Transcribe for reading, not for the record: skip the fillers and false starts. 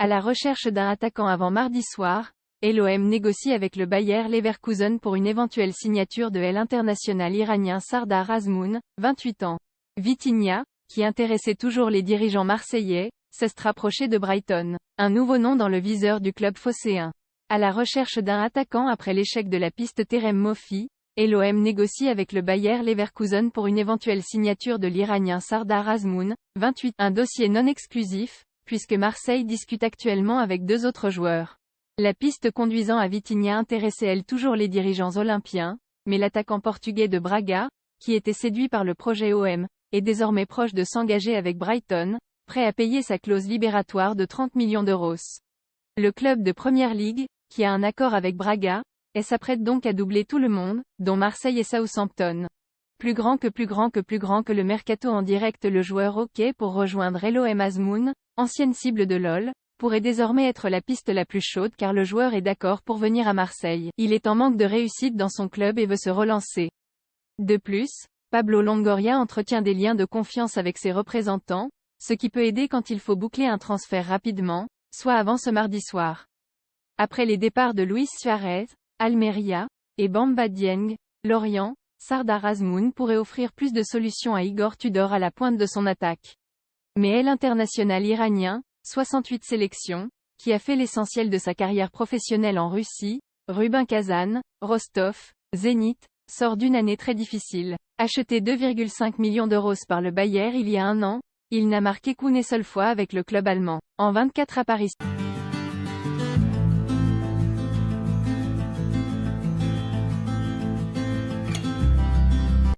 À la recherche d'un attaquant avant mardi soir, l'OM négocie avec le Bayer Leverkusen pour une éventuelle signature de l'international iranien Sardar Azmoun, 28 ans. Vitinha, qui intéressait toujours les dirigeants marseillais, s'est rapproché de Brighton. Un nouveau nom dans le viseur du club phocéen. À la recherche d'un attaquant après l'échec de la piste Terem Moffi, l'OM négocie avec le Bayer Leverkusen pour une éventuelle signature de l'Iranien Sardar Azmoun, 28. Un dossier non exclusif, puisque Marseille discute actuellement avec 2 autres joueurs. La piste conduisant à Vitinha intéressait elle toujours les dirigeants olympiens, mais l'attaquant portugais de Braga, qui était séduit par le projet OM, est désormais proche de s'engager avec Brighton, prêt à payer sa clause libératoire de 30 millions d'euros. Le club de Première Ligue, qui a un accord avec Braga, s'apprête donc à doubler tout le monde, dont Marseille et Southampton. Plus grand que le mercato en direct, le joueur OK pour rejoindre l'OM Azmoun, ancienne cible de LOL, pourrait désormais être la piste la plus chaude car le joueur est d'accord pour venir à Marseille. Il est en manque de réussite dans son club et veut se relancer. De plus, Pablo Longoria entretient des liens de confiance avec ses représentants, ce qui peut aider quand il faut boucler un transfert rapidement, soit avant ce mardi soir. Après les départs de Luis Suarez, Almeria, et Bamba Dieng, Lorient, Sardar Azmoun pourrait offrir plus de solutions à Igor Tudor à la pointe de son attaque. Mais l'international iranien, 68 sélections, qui a fait l'essentiel de sa carrière professionnelle en Russie, Rubin Kazan, Rostov, Zénith, sort d'une année très difficile. Acheté 2,5 millions d'euros par le Bayer il y a un an, il n'a marqué qu'une seule fois avec le club allemand. En 24 apparitions.